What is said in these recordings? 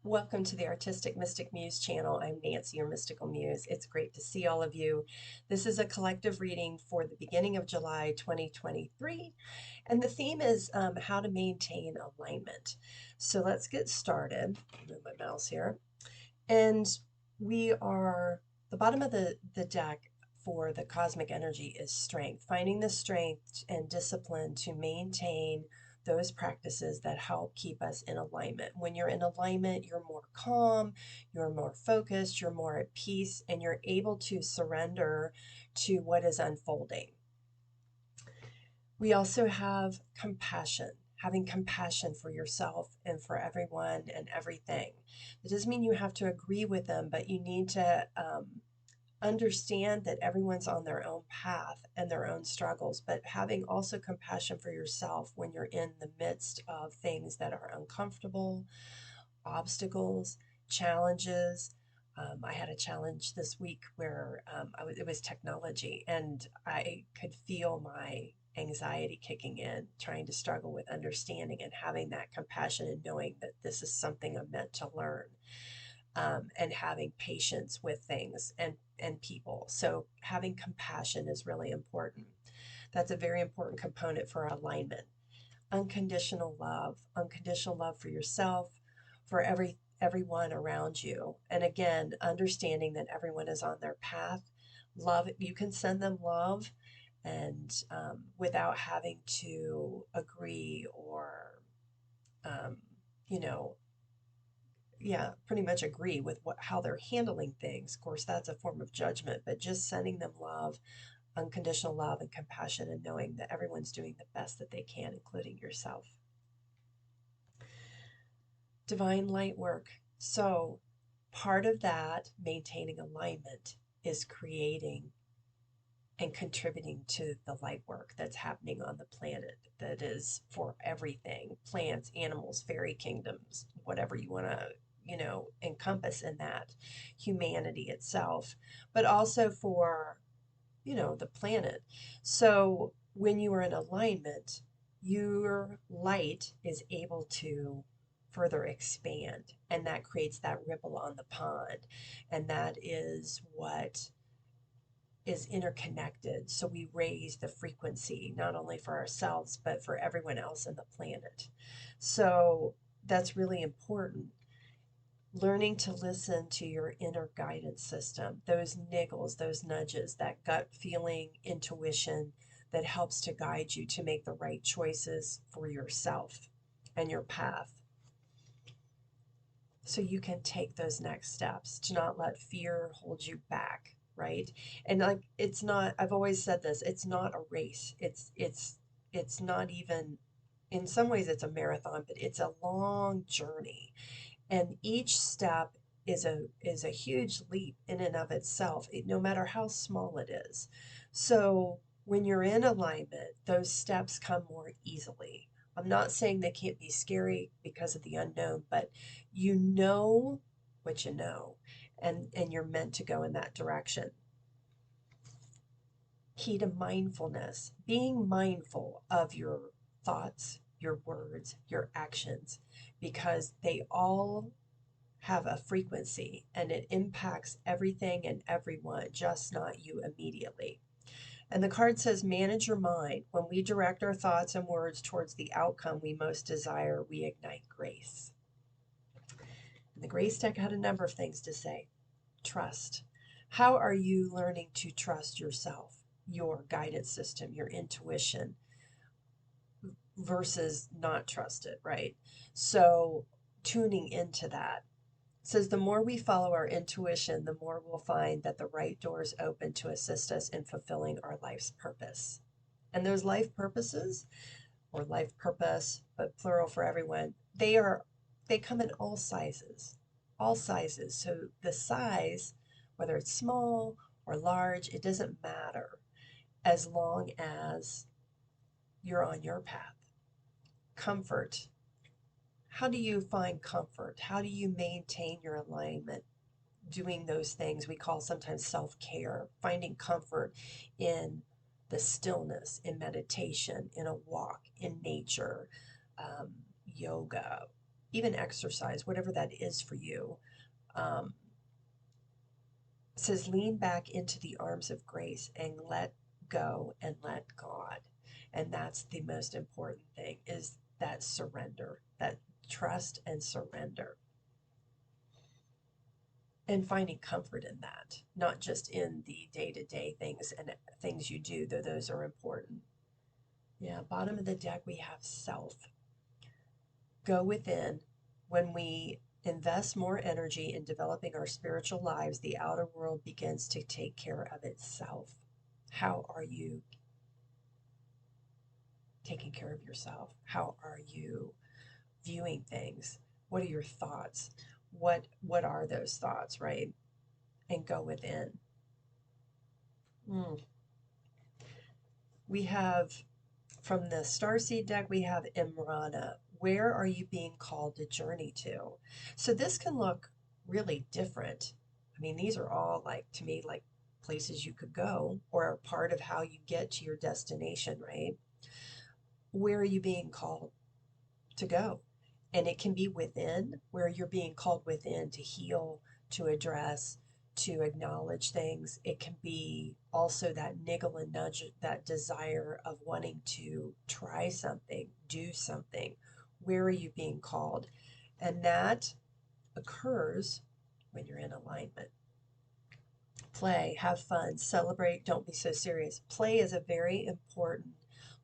Welcome to the Artistic Mystic Muse channel. I'm Nancy, your mystical muse. It's great to see all of you. This is a collective reading for the beginning of July 2023, and the theme is how to maintain alignment. So let's get started. Move my mouse here. And the bottom of the deck for the cosmic energy is strength, finding the strength and discipline to maintain those practices that help keep us in alignment. When you're in alignment, you're more calm, you're more focused, you're more at peace, and you're able to surrender to what is unfolding. We also have compassion, having compassion for yourself and for everyone and everything. It doesn't mean you have to agree with them, but you need to understand that everyone's on their own path and their own struggles, but having also compassion for yourself when you're in the midst of things that are uncomfortable, obstacles, challenges. I had a challenge this week where it was technology, and I could feel my anxiety kicking in, trying to struggle with understanding and having that compassion and knowing that this is something I'm meant to learn. And having patience with things and people. So having compassion is really important. That's a very important component for alignment. Unconditional love for yourself, for everyone around you. And again, understanding that everyone is on their path. Love, you can send them love and without having to agree or, um, you know, pretty much agree with how they're handling things. Of course, that's a form of judgment, but just sending them love, unconditional love and compassion, and knowing that everyone's doing the best that they can, including yourself. Divine light work. So, part of that maintaining alignment is creating and contributing to the light work that's happening on the planet that is for everything, plants, animals, fairy kingdoms, whatever you want to encompass in that, humanity itself, but also for the planet. So when you are in alignment, your light is able to further expand, and that creates that ripple on the pond, and that is what is interconnected. So we raise the frequency not only for ourselves, but for everyone else in the planet. So that's really important. Learning to listen to your inner guidance system, those niggles, those nudges, that gut feeling, intuition that helps to guide you to make the right choices for yourself and your path. So you can take those next steps, to not let fear hold you back, right? And like, it's not, I've always said this, it's not a race. It's not even, in some ways it's a marathon, but it's a long journey. And each step is a huge leap in and of itself, no matter how small it is. So when you're in alignment, those steps come more easily. I'm not saying they can't be scary because of the unknown, but you know what you know, and you're meant to go in that direction. Key to mindfulness, being mindful of your thoughts, your words, your actions, because they all have a frequency and it impacts everything and everyone, just not you immediately. And the card says, manage your mind. When we direct our thoughts and words towards the outcome we most desire, we ignite grace. And the grace deck had a number of things to say. Trust. How are you learning to trust yourself, your guidance system, your intuition, versus not trust it, right? So tuning into that. It says the more we follow our intuition, the more we'll find that the right doors open to assist us in fulfilling our life's purpose. And those life purposes, or life purpose, but plural for everyone, they come in all sizes. All sizes. So the size, whether it's small or large, it doesn't matter as long as you're on your path. Comfort. How do you find comfort? How do you maintain your alignment? Doing those things we call sometimes self-care, finding comfort in the stillness, in meditation, in a walk, in nature, yoga, even exercise, whatever that is for you. Um, says lean back into the arms of grace and let go and let God. And that's the most important thing, is that surrender, that trust and surrender. And finding comfort in that, not just in the day-to-day things and things you do, though those are important. Yeah, bottom of the deck we have self. Go within. When we invest more energy in developing our spiritual lives, the outer world begins to take care of itself. How are you taking care of yourself? How are you viewing things? What are your thoughts? What are those thoughts, right? And go within. We have, from the Starseed deck, we have Imrana. Where are you being called to journey to? So this can look really different. I mean, these are all, like, to me, like places you could go, or are part of how you get to your destination, right? Where are you being called to go? And it can be within, where you're being called within to heal, to address, to acknowledge things. It can be also that niggle and nudge, that desire of wanting to try something, do something. Where are you being called? And that occurs when you're in alignment. Play, have fun, celebrate, don't be so serious. Play is a very important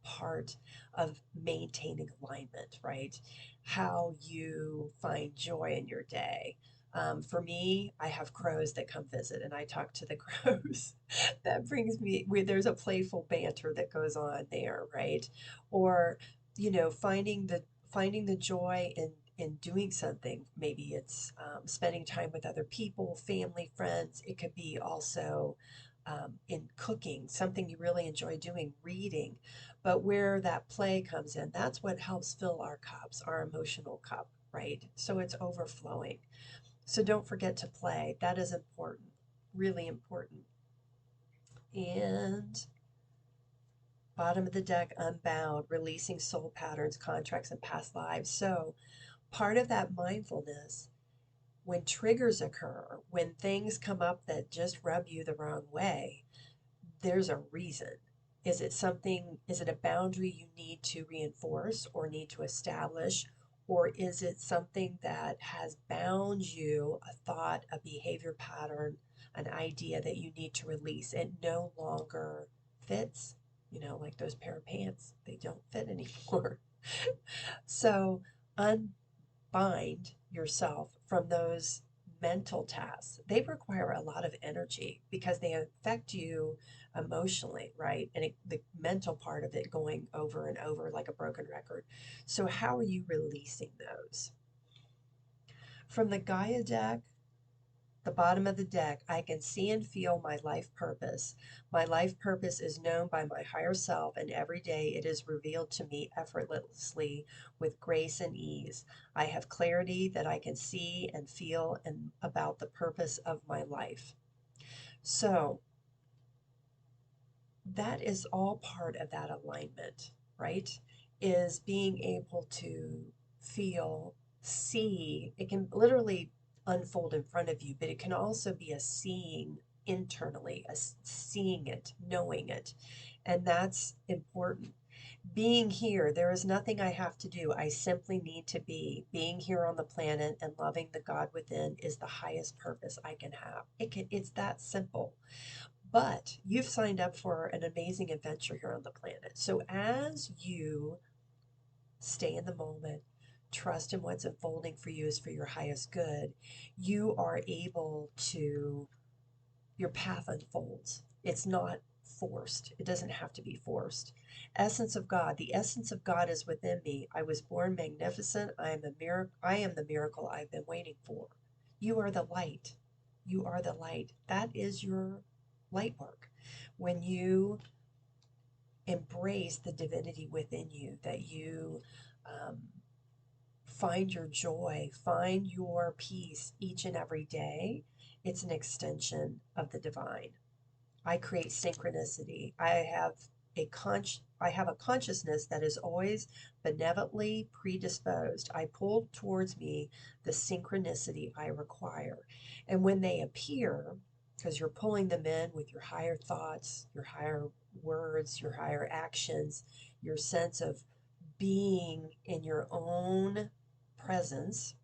part of maintaining alignment, right? How you find joy in your day. For me, I have crows that come visit, and I talk to the crows. That brings me, there's a playful banter that goes on there, right? Or, finding the joy in doing something. Maybe it's spending time with other people, family, friends. It could be also in cooking, something you really enjoy doing, reading. But where that play comes in, that's what helps fill our cups, our emotional cup, right? So it's overflowing. So don't forget to play. That is important, really important. And bottom of the deck, unbound, releasing soul patterns, contracts, and past lives. So part of that mindfulness, when triggers occur, when things come up that just rub you the wrong way, there's a reason. Is it a boundary you need to reinforce or need to establish? Or is it something that has bound you, a thought, a behavior pattern, an idea that you need to release? It no longer fits, like those pair of pants, they don't fit anymore. So unbind yourself from those mental tasks. They require a lot of energy because they affect you emotionally, right? And the mental part of it going over and over like a broken record. So how are you releasing those? From the Gaia deck, the bottom of the deck, I can see and feel my life purpose. My life purpose is known by my higher self, and every day it is revealed to me effortlessly with grace and ease. I have clarity that I can see and feel and about the purpose of my life. So that is all part of that alignment, right? Is being able to feel, see. It can literally unfold in front of you, but it can also be a seeing internally, a seeing it, knowing it. And that's important. Being here, there is nothing I have to do. I simply need to be. Being here on the planet and loving the God within is the highest purpose I can have. It's that simple. But you've signed up for an amazing adventure here on the planet. So as you stay in the moment, trust in what's unfolding for you is for your highest good, you are able to, your path unfolds. It's not forced. It doesn't have to be forced. Essence of God. The essence of God is within me. I was born magnificent. I am the miracle I've been waiting for. You are the light. You are the light. That is your light work. When you embrace the divinity within you, that you find your joy, find your peace each and every day, it's an extension of the divine. I create synchronicity. I have I have a consciousness that is always benevolently predisposed. I pull towards me the synchronicity I require. And when they appear, because you're pulling them in with your higher thoughts, your higher words, your higher actions, your sense of being in your own presence,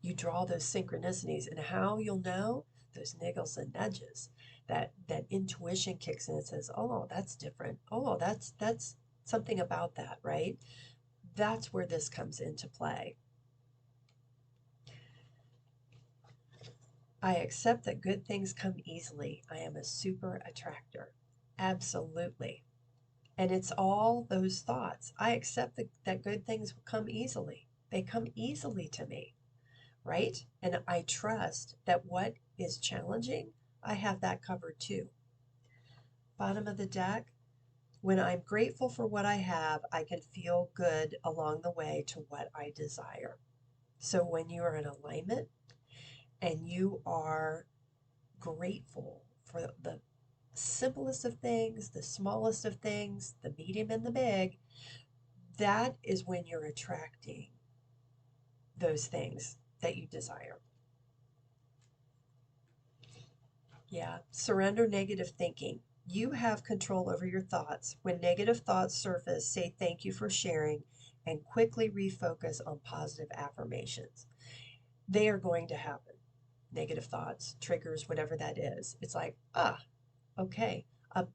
you draw those synchronicities. And how you'll know? Those niggles and nudges. That intuition kicks in and says, oh, that's different. Oh, that's something about that, right? That's where this comes into play. I accept that good things come easily. I am a super attractor. Absolutely. And it's all those thoughts. I accept that good things come easily. They come easily to me, right? And I trust that what is challenging, I have that covered too. Bottom of the deck, when I'm grateful for what I have, I can feel good along the way to what I desire. So when you are in alignment and you are grateful for the simplest of things, the smallest of things, the medium and the big, that is when you're attracting those things that you desire. Yeah, surrender negative thinking. You have control over your thoughts. When negative thoughts surface, say thank you for sharing and quickly refocus on positive affirmations. They are going to happen. Negative thoughts, triggers, whatever that is. It's like, okay.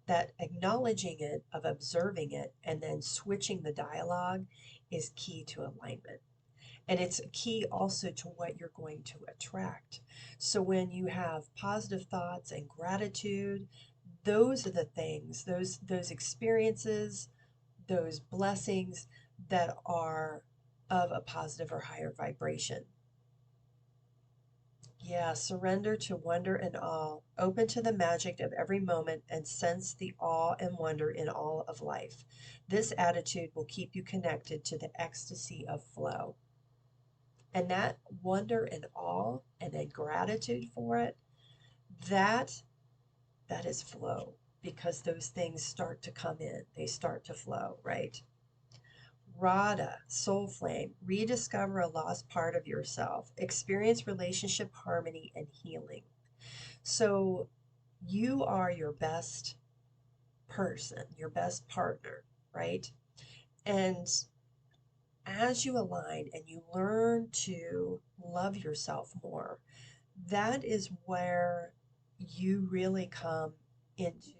That acknowledging it, of observing it, and then switching the dialogue is key to alignment. And it's key also to what you're going to attract. So when you have positive thoughts and gratitude, those are the things, those experiences, those blessings that are of a positive or higher vibration. Yeah, surrender to wonder and awe, open to the magic of every moment and sense the awe and wonder in all of life. This attitude will keep you connected to the ecstasy of flow. And that wonder and awe and then gratitude for it, that is flow, because those things start to come in, they start to flow, right? Radha, soul flame, rediscover a lost part of yourself, experience relationship harmony and healing. So you are your best person, your best partner, right? And as you align and you learn to love yourself more, that is where you really come into,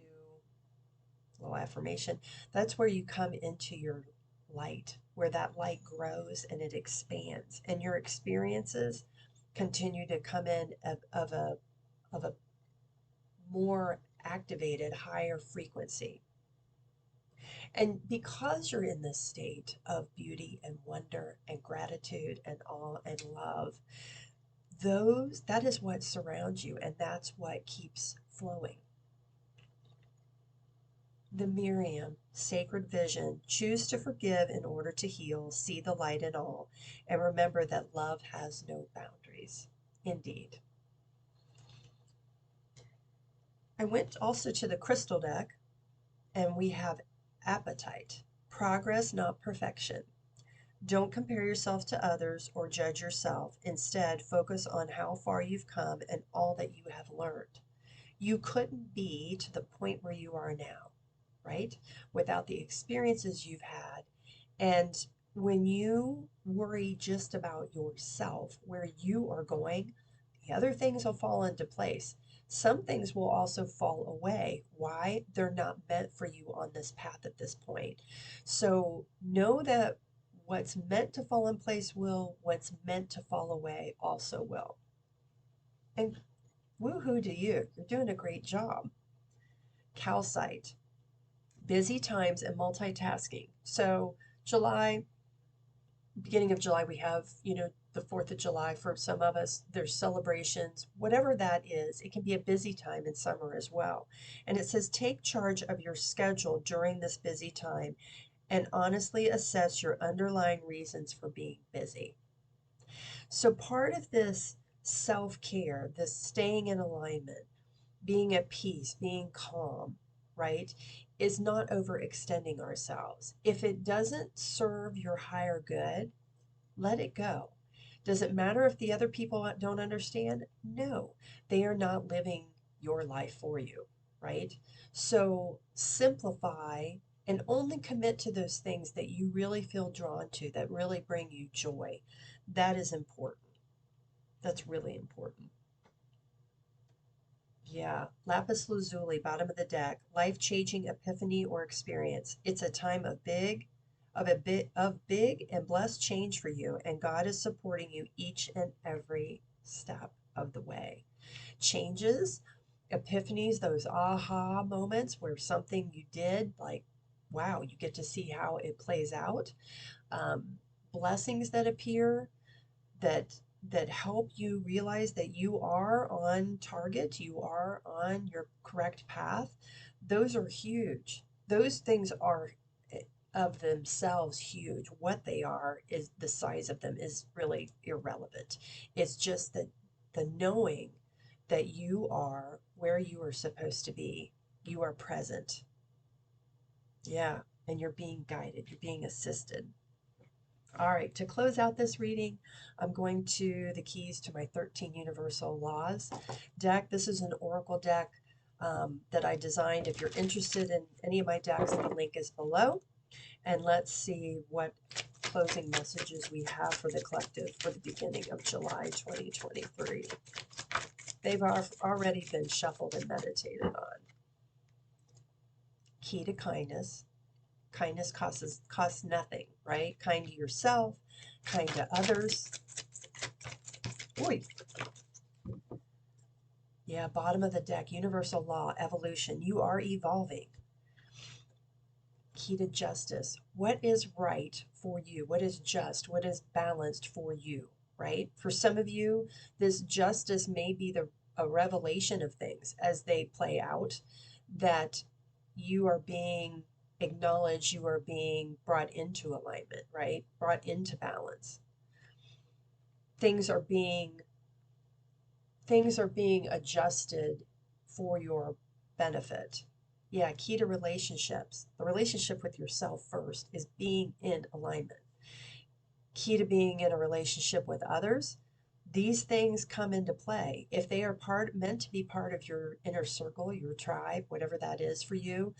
little affirmation, that's where you come into your light, where that light grows and it expands, and your experiences continue to come in of a more activated, higher frequency. And because you're in this state of beauty and wonder and gratitude and awe and love, that is what surrounds you, and that's what keeps flowing. The Miriam, sacred vision, choose to forgive in order to heal, see the light in all, and remember that love has no boundaries. Indeed. I went also to the crystal deck, and we have appetite, progress, not perfection. Don't compare yourself to others or judge yourself. Instead, focus on how far you've come and all that you have learned. You couldn't be to the point where you are now, right? Without the experiences you've had. And when you worry just about yourself, where you are going, the other things will fall into place. Some things will also fall away. Why? They're not meant for you on this path at this point. So know that what's meant to fall in place will, what's meant to fall away also will. And woohoo to you. You're doing a great job. Calcite, busy times and multitasking. So July, beginning of July, we have, the 4th of July for some of us. There's celebrations, whatever that is. It can be a busy time in summer as well. And it says, take charge of your schedule during this busy time and honestly assess your underlying reasons for being busy. So part of this self-care, this staying in alignment, being at peace, being calm, right, is not overextending ourselves. If it doesn't serve your higher good, let it go. Does it matter if the other people don't understand? No, they are not living your life for you, right? So simplify and only commit to those things that you really feel drawn to, that really bring you joy. That is important. That's really important. Yeah, lapis lazuli, bottom of the deck, life-changing epiphany or experience. It's a time of big and blessed change for you, and God is supporting you each and every step of the way. Changes, epiphanies, those aha moments where something you did, like, wow, you get to see how it plays out. Blessings that appear, that help you realize that you are on target, you are on your correct path. Those are huge. Those things are of themselves huge. What they are, is the size of them is really irrelevant. It's just that the knowing that you are where you are supposed to be, you are present. Yeah, and you're being guided, you're being assisted. All right, to close out this reading, I'm going to the keys to my 13 universal laws deck. This is an oracle deck that I designed. If you're interested in any of my decks, the link is below. And let's see what closing messages we have for the collective for the beginning of July 2023. They've already been shuffled and meditated on. Key to kindness. Kindness costs nothing, right? Kind to yourself, kind to others. Oy. Yeah, bottom of the deck, universal law, evolution. You are evolving. Key to justice. What is right for you? What is just? What is balanced for you, right? For some of you, this justice may be a revelation of things as they play out, that you are being acknowledged, you are being brought into alignment, right? Brought into balance. Things are being adjusted for your benefit. Yeah, key to relationships. The relationship with yourself first is being in alignment. Key to being in a relationship with others. These things come into play. If they are meant to be part of your inner circle, your tribe, whatever that is for you,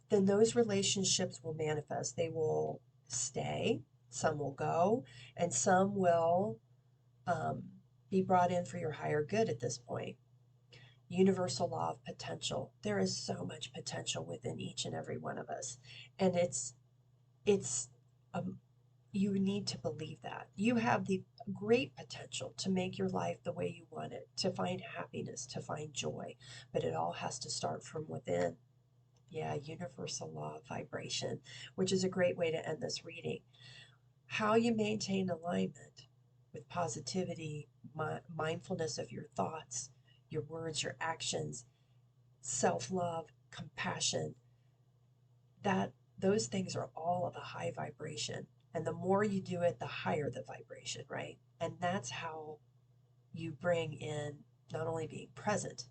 then those relationships will manifest. They will stay, some will go, and some will be brought in for your higher good at this point. Universal law of potential. There is so much potential within each and every one of us. And it's you need to believe that. You have the great potential to make your life the way you want it, to find happiness, to find joy. But it all has to start from within. Yeah, universal law of vibration, which is a great way to end this reading. How you maintain alignment with positivity, mindfulness of your thoughts, your words, your actions, self-love, compassion, those things are all of a high vibration. And the more you do it, the higher the vibration, right? And that's how you bring in not only being present,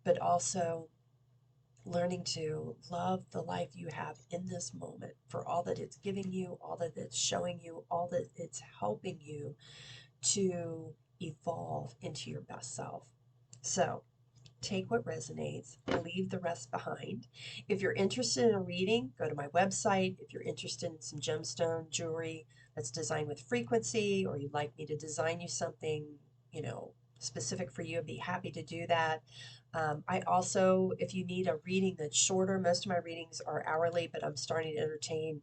but also learning to love the life you have in this moment for all that it's giving you, all that it's showing you, all that it's helping you to evolve into your best self. So take what resonates, leave the rest behind. If you're interested in a reading, go to my website. If you're interested in some gemstone jewelry that's designed with frequency, or you'd like me to design you something, specific for you, I'd be happy to do that. I also, if you need a reading that's shorter, most of my readings are hourly, but I'm starting to entertain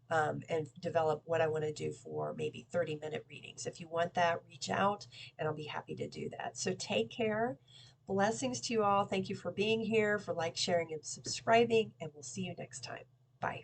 and develop what I want to do for maybe 30-minute readings. If you want that, reach out and I'll be happy to do that. So take care. Blessings to you all. Thank you for being here, for sharing, and subscribing, and we'll see you next time. Bye.